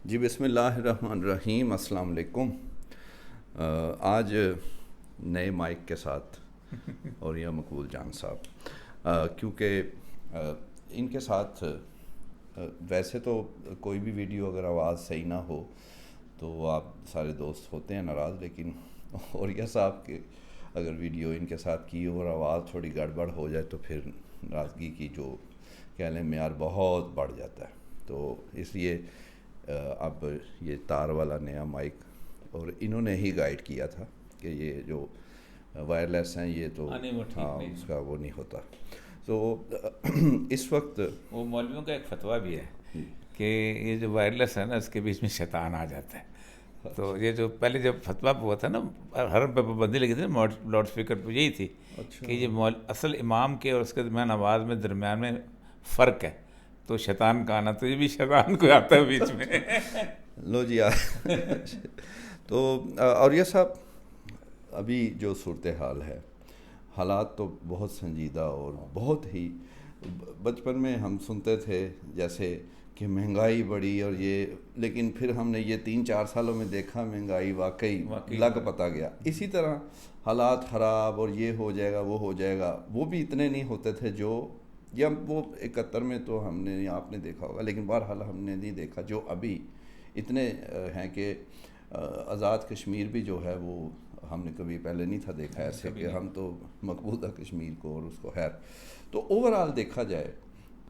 جی بسم اللہ الرحمن الرحیم. السلام علیکم. آج نئے مائک کے ساتھ اور یہ مقبول جان صاحب، کیونکہ ان کے ساتھ ویسے تو کوئی بھی ویڈیو اگر آواز صحیح نہ ہو تو آپ سارے دوست ہوتے ہیں ناراض، لیکن اوریہ صاحب کے اگر ویڈیو ان کے ساتھ کی اور آواز تھوڑی گڑبڑ ہو جائے تو پھر ناراضگی کی جو کہہ لیں معیار بہت بڑھ جاتا ہے. تو اس لیے اب یہ تار والا نیا مائک، اور انہوں نے ہی گائیڈ کیا تھا کہ یہ جو وائرلیس ہیں یہ تو ہاں اس کا وہ نہیں ہوتا. تو اس وقت وہ مولویوں کا ایک فتویٰ بھی ہے کہ یہ جو وائرلیس ہے نا اس کے بیچ میں شیطان آ جاتا ہے. تو یہ جو پہلے جب فتویٰ ہوا تھا نا حرم پہ پابندی لگی تھی نا لاؤڈ اسپیکر پہ، یہی تھی کہ یہ اصل امام کے اور اس کے درمیان آواز میں درمیان میں فرق ہے، تو شیطان کا آنا، تو یہ بھی شیطان کو آتا ہے بیچ میں. لو جی تو اوریہ صاحب، ابھی جو صورتحال ہے، حالات تو بہت سنجیدہ اور بہت ہی، بچپن میں ہم سنتے تھے جیسے کہ مہنگائی بڑھی اور یہ، لیکن پھر ہم نے یہ 3-4 سالوں میں دیکھا مہنگائی واقعی لگ پتا گیا. اسی طرح حالات خراب اور یہ ہو جائے گا وہ ہو جائے گا، وہ بھی اتنے نہیں ہوتے تھے جو، یا وہ 71 میں تو ہم نے، آپ نے دیکھا ہوگا، لیکن بہرحال ہم نے نہیں دیکھا جو ابھی اتنے ہیں کہ آزاد کشمیر بھی جو ہے وہ ہم نے کبھی پہلے نہیں تھا دیکھا ایسے، کہ ہم تو مقبوضہ کشمیر کو اور اس کو خیر. تو اوورآل دیکھا جائے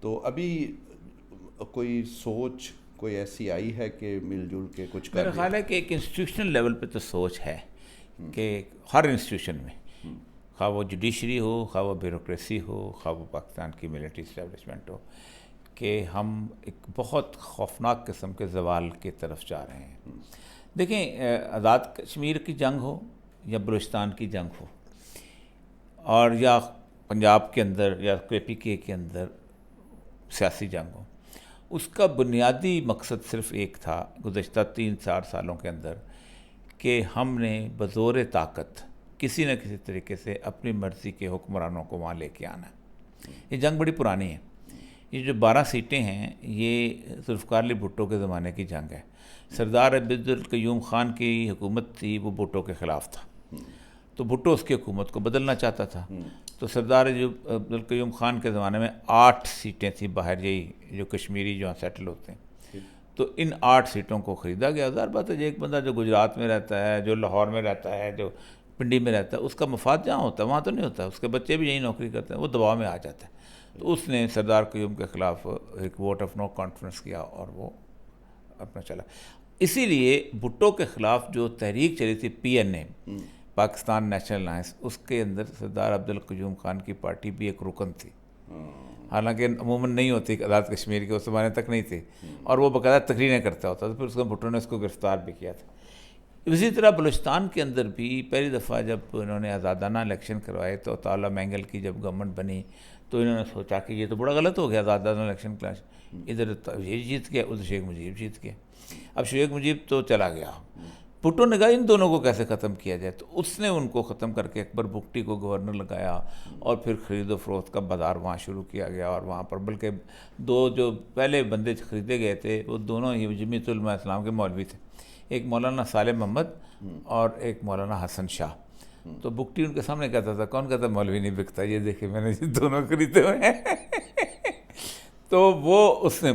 تو ابھی کوئی سوچ کوئی ایسی آئی ہے کہ مل جل کے کچھ کر، میرا خیال ہے کہ ایک انسٹیٹیوشنل لیول پہ تو سوچ ہے کہ ہر انسٹیٹیوشن میں، خواہ وہ جوڈیشری ہو، خواہ وہ بیوروکریسی ہو، خواہ وہ پاکستان کی ملٹری اسٹیبلشمنٹ ہو، کہ ہم ایک بہت خوفناک قسم کے زوال کی طرف جا رہے ہیں. دیکھیں، آزاد کشمیر کی جنگ ہو یا بلوچستان کی جنگ ہو، اور یا پنجاب کے اندر یا KPK کے اندر سیاسی جنگ ہو، اس کا بنیادی مقصد صرف ایک تھا گزشتہ 3-4 سالوں کے اندر، کہ ہم نے بزور طاقت کسی نہ کسی طریقے سے اپنی مرضی کے حکمرانوں کو وہاں لے کے آنا. یہ جنگ بڑی پرانی ہے. یہ جو 12 سیٹیں ہیں یہ ذوالفقار علی بھٹو کے زمانے کی جنگ ہے. سردار عبدالقیوم خان کی حکومت تھی، وہ بھٹو کے خلاف تھا، تو بھٹو اس کی حکومت کو بدلنا چاہتا تھا. تو سردار عبدالقیوم خان کے زمانے میں 8 سیٹیں تھیں باہر، یہی جو کشمیری جو سیٹل ہوتے ہیں، تو ان 8 سیٹوں کو خریدا گیا. ظاہر بات ہے ایک بندہ جو گجرات میں رہتا ہے، جو لاہور میں رہتا ہے، جو پنڈی میں رہتا ہے، اس کا مفاد جہاں ہوتا ہے وہاں تو نہیں ہوتا، اس کے بچے بھی یہی نوکری کرتے ہیں، وہ دباؤ میں آ جاتا ہے. تو اس نے سردار قیوم کے خلاف ایک ووٹ آف نو کانفیڈنس کیا اور وہ اپنا چلا. اسی لیے بھٹو کے خلاف جو تحریک چلی تھی PNA، پاکستان نیشنل الائنس، اس کے اندر سردار عبدالقیوم خان کی پارٹی بھی ایک رکن تھی، حالانکہ عموماً نہیں ہوتی آزاد کشمیر کے، اس زمانے تک نہیں تھی، اور وہ باقاعدہ تقریریں کرتا ہوتا تھا. پھر اس کو بھٹو نے اس کو گرفتار بھی کیا تھا. اسی طرح بلوچستان کے اندر بھی پہلی دفعہ جب انہوں نے آزادانہ الیکشن کروائے تو عطاءاللہ مینگل کی جب گورنمنٹ بنی تو انہوں نے سوچا کہ یہ تو بڑا غلط ہو گیا آزادانہ الیکشن کلاس، ادھر یہ جیت گیا ادھر شیخ مجیب جیت گیا. اب شیخ مجیب تو چلا گیا، بھٹو نے کہا ان دونوں کو کیسے ختم کیا جائے، تو اس نے ان کو ختم کر کے اکبر بگٹی کو گورنر لگایا، اور پھر خرید و فروخت کا بازار وہاں شروع کیا گیا. اور وہاں پر بلکہ 2 جو پہلے بندے خریدے گئے تھے وہ دونوں ہی جمیعت علماء اسلام کے مولوی تھے، ایک مولانا صالح محمد اور ایک مولانا حسن شاہ. تو بگٹی ان کے سامنے کہتا تھا، کون کہتا مولوی نہیں بکتا، یہ دیکھیں میں نے دونوں خریدے ہوئے ہیں. تو وہ اس نے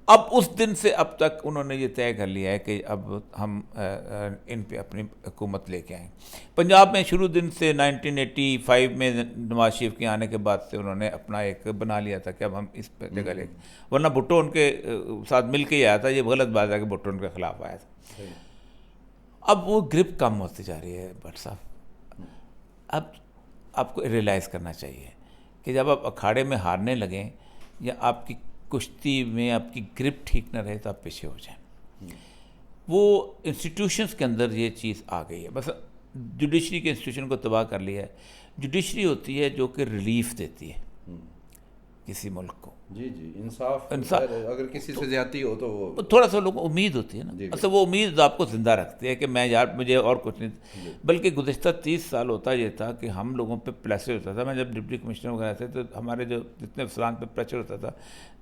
اب اس دن سے اب تک انہوں نے یہ طے کر لیا ہے کہ اب ہم ان پہ اپنی حکومت لے کے آئیں. پنجاب میں شروع دن سے 1985 میں نواز شریف کے آنے کے بعد سے انہوں نے اپنا ایک بنا لیا تھا کہ اب ہم اس پہ جگہ لے کے، ورنہ بھٹو ان کے ساتھ مل کے ہی آیا تھا. یہ غلط بات ہے کہ بھٹو ان کے خلاف آیا تھا. اب وہ گرپ کم ہوتی جا رہی ہے بٹ صاحب. اب آپ کو ریئلائز کرنا چاہیے کہ جب آپ اکھاڑے میں ہارنے لگیں یا آپ کی کشتی میں آپ کی گرپ ٹھیک نہ رہے تو آپ پیچھے ہو جائیں. وہ انسٹیٹیوشنس کے اندر یہ چیز آ گئی ہے. بس جوڈیشری کے انسٹیٹیوشن کو تباہ کر لیا ہے. جوڈیشری ہوتی ہے جو کہ ریلیف دیتی ہے کسی ملک کو، جی انصاف اگر کسی سے زیادتی ہو تو وہ تھوڑا سا لوگوں کو امید ہوتی ہے نا. اصل وہ امید آپ کو زندہ رکھتی ہے کہ میں یار مجھے اور کچھ نہیں. بلکہ گزشتہ 30 سال ہوتا یہ تھا کہ ہم لوگوں پہ پریشر ہوتا تھا. میں جب ڈپٹی کمشنر وغیرہ تھے تو ہمارے جو جتنے افسران پہ پریشر ہوتا تھا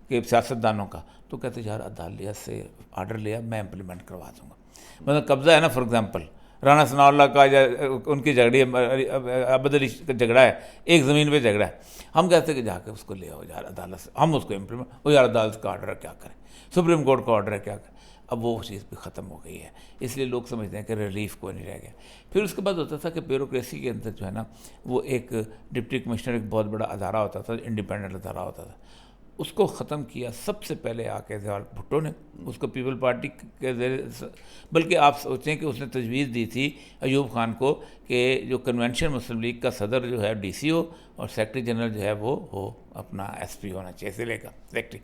کہ سیاستدانوں کا, تو کہتے یار عدالیت سے آرڈر لیا میں امپلیمنٹ کروا دوں گا. مطلب قبضہ ہے نا, فار ایگزامپل رانا ثناء اللہ کا یا ان کی جھگڑی عبد علی کا جھگڑا ہے, ایک زمین پہ جھگڑا ہے, ہم کہتے ہیں کہ جا کے اس کو لے آؤ یار عدالت سے, ہم اس کو امپلیمنٹ, وہ یار عدالت کا آرڈر ہے کیا کریں, سپریم کورٹ کا آرڈر ہے کیا کریں. اب وہ چیز بھی ختم ہو گئی ہے, اس لیے لوگ سمجھتے ہیں کہ ریلیف کوئی نہیں رہ گیا. پھر اس کے بعد ہوتا تھا کہ بیوروکریسی کے اندر جو ہے نا وہ ایک ڈپٹی کمشنر ایک بہت بڑا ادارہ ہوتا تھا, انڈیپینڈنٹ ادارہ ہوتا تھا. اس کو ختم کیا سب سے پہلے آ کے جواہر بھٹو نے, اس کو پیپل پارٹی کے بلکہ آپ سوچیں کہ اس نے تجویز دی تھی ایوب خان کو کہ جو کنونشن مسلم لیگ کا صدر جو ہے ڈی سی ہو اور سیکرٹری جنرل جو ہے وہ ہو اپنا ایس پی ہونا چاہیے ضلع کا سیکرٹری.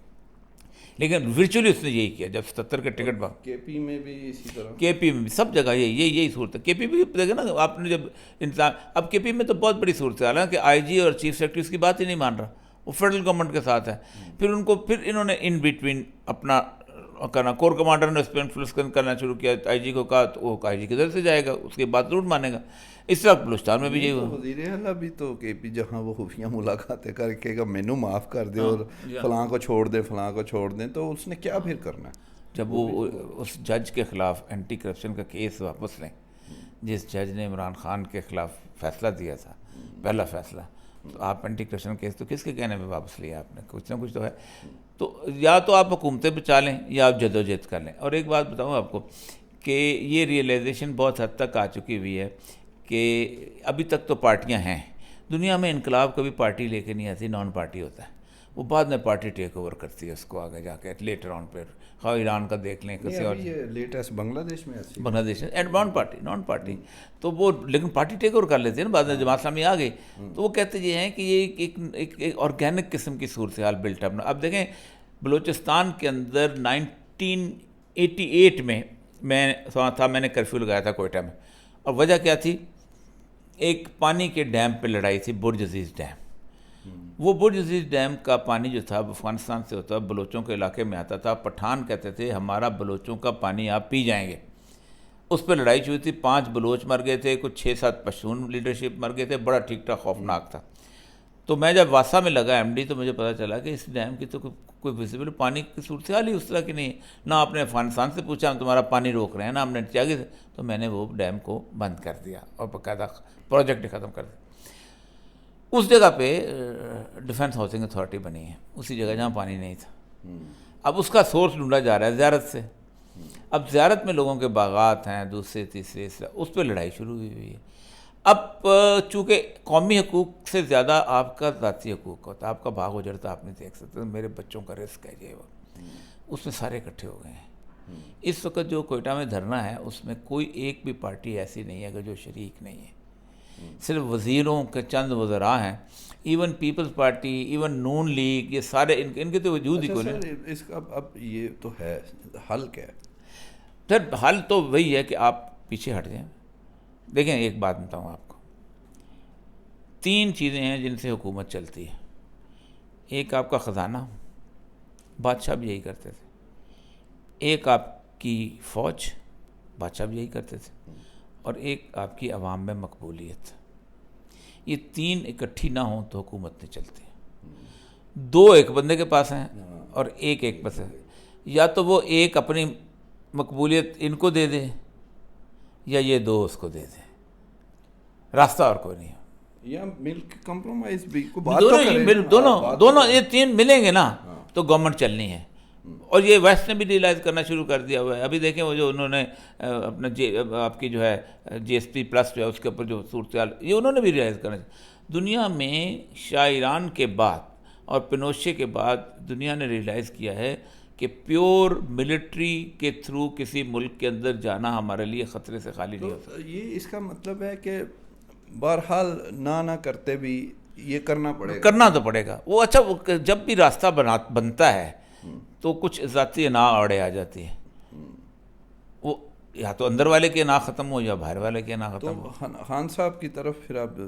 لیکن ورچولی اس نے یہی کیا جب 77 کے ٹکٹ بھاگ. کے پی میں بھی اسی طرح, کے پی میں بھی سب جگہ یہی صورت ہے. کے پی بھی دیکھیں نا آپ نے جب انسان, اب کے پی میں تو بہت بڑی صورت ہے, حالانکہ آئی جی اور چیف سیکرٹری اس کی بات ہی نہیں مان رہا, وہ فیڈرل گورنمنٹ کے ساتھ ہے. پھر انہوں نے ان بٹوین اپنا کرنا, کور کمانڈر نے اس پہ انفلوئنس کرنا شروع کیا. آئی جی کو کہا تو وہ آئی جی کدھر سے جائے گا, اس کی بات ضرور مانے گا. اس طرح بلوچستان میں بھی یہی ہوا. وزیر اعلیٰ بھی تو کے پی جہاں وہ خفیہ ملاقاتیں کر کے مینو معاف کر دے اور فلاں کو چھوڑ دیں فلاں کو چھوڑ دیں, تو اس نے کیا پھر کرنا ہے. جب وہ اس جج کے خلاف اینٹی کرپشن کا کیس واپس لیں, جس جج نے عمران خان کے خلاف فیصلہ دیا تھا, پہلا فیصلہ, تو آپ اینٹی کرپشن کیس تو کس کے کہنے پہ واپس لیا آپ نے, کچھ نہ کچھ تو ہے. تو یا تو آپ حکومتیں بچا لیں یا آپ جدوجہد کر لیں. اور ایک بات بتاؤں آپ کو کہ یہ ریئلائزیشن بہت حد تک آ چکی ہوئی ہے کہ ابھی تک تو پارٹیاں ہیں دنیا میں. انقلاب کبھی پارٹی لے کے نہیں آتی, نان پارٹی ہوتا ہے, وہ بعد میں پارٹی ٹیک اوور کرتی ہے اس کو آگے جا کے لیٹر آن پہ. خواہ ایران کا دیکھ لیں, کسی اور لیٹسٹ بنگلہ دیش میں اینڈ نان پارٹی تو وہ, لیکن پارٹی ٹیک اوور کر لیتے ہیں نا بعد میں. جماعت اسلامی آ گئی تو وہ کہتے یہ ہیں کہ یہ ایک آرگینک قسم کی صورتحال بلٹ اپ. اب دیکھیں بلوچستان کے اندر 1988 میں تھا, میں نے کرفیو لگایا تھا کوئٹہ میں, اور وجہ کیا تھی, ایک پانی کے ڈیم پہ لڑائی تھی, برج عزیز ڈیم. وہ برج عزیز ڈیم کا پانی جو تھا افغانستان سے ہوتا, بلوچوں کے علاقے میں آتا تھا. پٹھان کہتے تھے ہمارا بلوچوں کا پانی آپ پی جائیں گے. اس پہ لڑائی ہوئی تھی, 5 بلوچ مر گئے تھے, کچھ 6-7 پشتون لیڈرشپ مر گئے تھے, بڑا ٹھیک ٹھاک خوفناک تھا. تو میں جب واسا میں لگا ایم ڈی تو مجھے پتہ چلا کہ اس ڈیم کی تو کوئی ویزیبل پانی کی صورتحال ہی اس طرح کی نہیں ہے. نہ آپ نے افغانستان سے پوچھا ہم تمہارا پانی روک رہے ہیں, نہ ہم نے چاہیے. تو میں نے وہ ڈیم کو بند کر دیا اور باقاعدہ پروجیکٹ ختم کر دیا. اس جگہ پہ ڈیفنس ہاؤسنگ اتھارٹی بنی ہے, اسی جگہ جہاں پانی نہیں تھا. اب اس کا سورس ڈھونڈا جا رہا ہے زیارت سے. اب زیارت میں لوگوں کے باغات ہیں, دوسرے تیسرے, اس پہ لڑائی شروع ہوئی ہے. اب چونکہ قومی حقوق سے زیادہ آپ کا ذاتی حقوق ہوتا ہے, آپ کا بھاگ اجڑتا آپ نہیں دیکھ سکتے. میرے بچوں کا رزق ہے یہ وہ, اس میں سارے اکٹھے ہو گئے ہیں. اس وقت جو کوئٹہ میں دھرنا ہے اس میں کوئی ایک بھی پارٹی ایسی نہیں ہے کہ جو شریک نہیں ہے. صرف وزیروں کے چند وزراء ہیں, ایون پیپلز پارٹی, ایون نون لیگ, یہ سارے ان کے تو وجود ہی کوئی نہیں. اس کا اب یہ تو ہے, حل کیا ہے سر؟ حل تو وہی ہے کہ آپ پیچھے ہٹ جائیں. دیکھیں ایک بات بتاؤں آپ کو, 3 چیزیں ہیں جن سے حکومت چلتی ہے. ایک آپ کا خزانہ, بادشاہ بھی یہی کرتے تھے. ایک آپ کی فوج, بادشاہ بھی یہی کرتے تھے. اور ایک آپ کی عوام میں مقبولیت. یہ 3 اکٹھی نہ ہوں تو حکومت نہیں چلتی. 2 ایک بندے کے پاس ہیں اور ایک پاس ہے. یا تو وہ ایک اپنی مقبولیت ان کو دے دے یا یہ 2 اس کو دے دیں, راستہ اور کوئی نہیں. یا مل کے کمپرومائز بھی دونوں یہ 3 ملیں گے نا تو گورنمنٹ چلنی ہے. اور یہ ویسٹ نے بھی ریئلائز کرنا شروع کر دیا ہوا ہے. ابھی دیکھیں وہ جو انہوں نے اپنا آپ کی جو ہے جی ایس پی پلس جو ہے اس کے اوپر جو صورتحال, یہ انہوں نے بھی ریئلائز کرنا چاہیے. دنیا میں شاعران کے بعد اور پنوشے کے بعد دنیا نے ریئلائز کیا ہے کہ پیور ملٹری کے تھرو کسی ملک کے اندر جانا ہمارے لیے خطرے سے خالی نہیں ہوتا. یہ اس کا مطلب ہے کہ بہرحال نہ کرتے بھی یہ کرنا تو پڑے گا. وہ اچھا جب بھی راستہ بنتا ہے تو کچھ ذاتی انا آڑے آ جاتی ہے. وہ یا تو اندر والے کے انا ختم ہو یا باہر والے کے انا ختم ہو. خان صاحب کی طرف پھر اب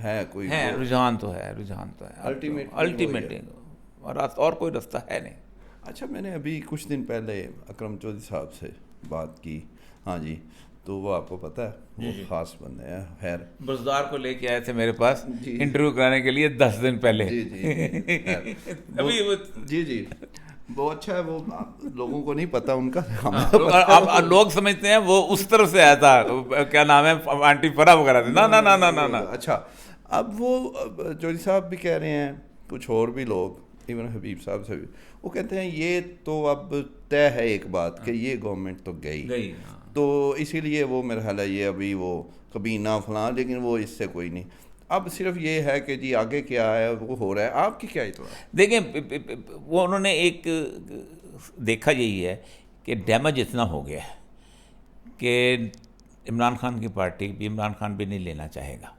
ہے کوئی رجحان تو ہے. الٹیمیٹلی اور کوئی راستہ ہے نہیں. اچھا میں نے ابھی کچھ دن پہلے اکرم چودھری صاحب سے بات کی, ہاں جی, تو وہ آپ کو پتہ ہے وہ خاص بندے ہیں. خیر بزدار کو لے کے آئے تھے میرے پاس انٹرویو کرانے کے لیے 10 دن پہلے. ابھی جی وہ اچھا ہے, وہ لوگوں کو نہیں پتا ان کا. اب لوگ سمجھتے ہیں وہ اس طرف سے آیا تھا, کیا نام ہے, آنٹی فرا وغیرہ سے. نا. اچھا اب وہ چودھری صاحب بھی کہہ رہے ہیں, کچھ اور بھی لوگ, ایون حبیب صاحب سے بھی, وہ کہتے ہیں یہ تو اب طے ہے ایک بات کہ یہ گورنمنٹ تو گئی, تو اسی لیے وہ میرا خیال ہے یہ ابھی وہ کبینہ فلاں, لیکن وہ اس سے کوئی نہیں. اب صرف یہ ہے کہ جی آگے کیا ہے وہ ہو رہا ہے. آپ کی کیا اطلاع؟ دیکھیں وہ انہوں نے ایک دیکھا یہی ہے کہ ڈیمیج اتنا ہو گیا ہے کہ عمران خان کی پارٹی بھی, عمران خان بھی نہیں لینا چاہے گا.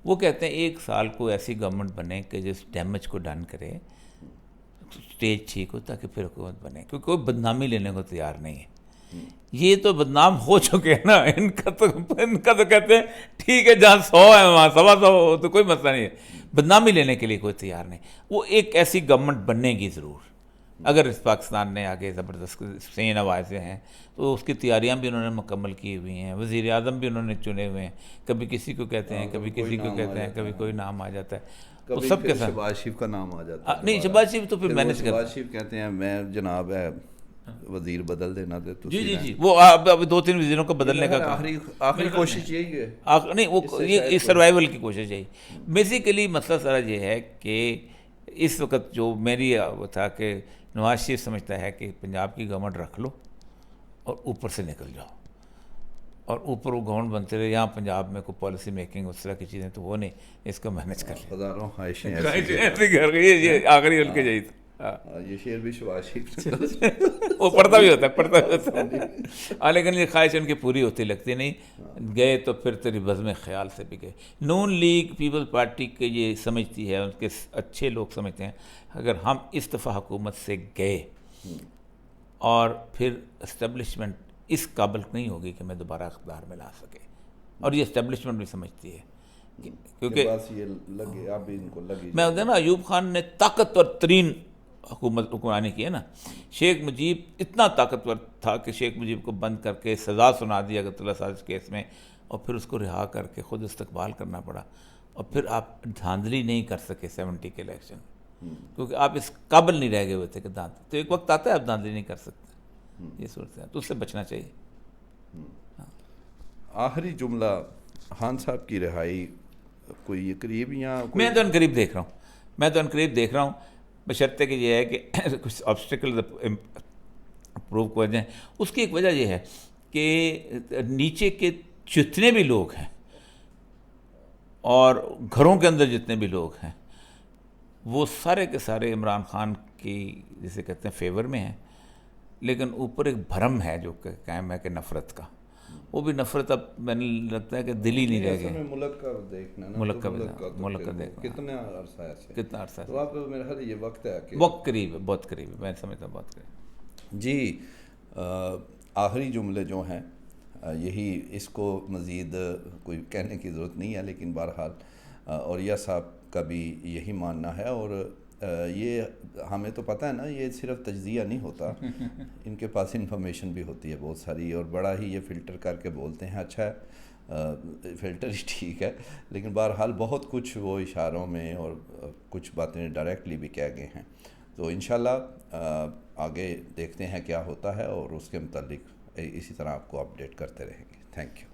وہ کہتے ہیں 1 سال کو ایسی گورنمنٹ بنے کہ جس ڈیمیج کو ڈن کرے, اسٹیج ٹھیک ہو, تاکہ پھر حکومت بنے, کیونکہ کوئی بدنامی لینے کو تیار نہیں ہے. یہ تو بدنام ہو چکے ہیں نا, ان کا تو کہتے ہیں ٹھیک ہے جہاں 100 ہے وہاں 125 ہو تو کوئی مسئلہ نہیں ہے, بدنامی لینے کے لیے کوئی تیار نہیں. وہ ایک ایسی گورنمنٹ بننے گی ضرور, اگر اس پاکستان نے آگے زبردست سین آوازیں ہیں تو اس کی تیاریاں بھی انہوں نے مکمل کی ہوئی ہیں. وزیر اعظم بھی انہوں نے چنے ہوئے ہیں, کبھی کسی کو کہتے ہیں, کبھی کسی کو کہتے ہیں, کبھی کوئی نام آ جاتا ہے. وہ سب کے ساتھ شہباز شریف کا نام آ جاتا ہے. نہیں, شہباز شریف تو پھر مینج کرتے ہیں. شہباز شریف کہتے ہیں میں جناب ہے وزیر بدل دینا دے تو جی وہ اب 2-3 وزیروں کو بدلنے کا آخری کوشش یہی ہے. نہیں, وہ یہ سروائیول کی کوشش یہی. بیسیکلی مسئلہ سارا یہ ہے کہ اس وقت جو میری وہ تھا کہ نواز شریف سمجھتا ہے کہ پنجاب کی گورنمنٹ رکھ لو اور اوپر سے نکل جاؤ, اور اوپر وہ گورنمنٹ بنتے رہے. یہاں پنجاب میں کوئی پالیسی میکنگ اس طرح کی چیزیں تو وہ نہیں, اس کو مینیج کر لیں. ہزاروں خواہشیں یہ آخری ان کے یہی تھا. یہ شعر بھی شہباز شریف وہ پڑھتا بھی ہوتا ہے لیکن یہ خواہش ان کی پوری ہوتی لگتی نہیں. گئے تو پھر تیری بزم خیال سے بھی گئے. نون لیگ پیپلز پارٹی کے یہ سمجھتی ہے, ان کے اچھے لوگ سمجھتے ہیں اگر ہم اس دفعہ حکومت سے گئے اور پھر اسٹیبلشمنٹ اس قابل نہیں ہوگی کہ میں دوبارہ اقتدار میں لا سکے, اور یہ اسٹیبلشمنٹ بھی سمجھتی ہے کیونکہ میں نا ایوب خان نے طاقتور ترین حکمرانی کی ہے نا. شیخ مجیب اتنا طاقتور تھا کہ شیخ مجیب کو بند کر کے سزا سنا دیا اگرتلہ سازش کیس میں, اور پھر اس کو رہا کر کے خود استقبال کرنا پڑا, اور پھر آپ دھاندلی نہیں کر سکے 70 کے الیکشن, کیونکہ آپ اس قابل نہیں رہ گئے ہوئے تھے کہ تو ایک وقت آتا ہے آپ دھاندلی نہیں کر سکتے. یہ صورت ہے, تو اس سے بچنا چاہیے. آخری جملہ, خان صاحب کی رہائی کوئی قریب یا میں تو ان قریب دیکھ رہا ہوں, بشرطے کہ یہ ہے کہ کچھ آبسٹیکل پروو کر جائیں. اس کی ایک وجہ یہ ہے کہ نیچے کے جتنے بھی لوگ ہیں اور گھروں کے اندر جتنے بھی لوگ ہیں وہ سارے کے سارے عمران خان کی جسے کہتے ہیں فیور میں ہیں, لیکن اوپر ایک بھرم ہے جو کہ قائم ہے کہ نفرت کا. وہ بھی نفرت اب میں نے لگتا ہے کہ دل ہی نہیں رہ گئے. ملک کا دیکھنا, ملک کا دیکھنا کتنا عرصہ ہے, تو آپ میرے خیال یہ وقت ہے کہ وقت قریب ہے, بہت قریب ہے, میں سمجھتا ہوں بہت قریب. جی آخری جملے جو ہیں یہی, اس کو مزید کوئی کہنے کی ضرورت نہیں ہے, لیکن بہرحال اوریہ صاحب کا بھی یہی ماننا ہے. اور یہ ہمیں تو پتہ ہے نا, یہ صرف تجزیہ نہیں ہوتا, ان کے پاس انفارمیشن بھی ہوتی ہے بہت ساری, اور بڑا ہی یہ فلٹر کر کے بولتے ہیں. اچھا ہے فلٹر ہی ٹھیک ہے, لیکن بہرحال بہت کچھ وہ اشاروں میں اور کچھ باتیں ڈائریکٹلی بھی کہہ گئے ہیں. تو انشاءاللہ آگے دیکھتے ہیں کیا ہوتا ہے, اور اس کے متعلق اسی طرح آپ کو اپڈیٹ کرتے رہیں گے. Thank you.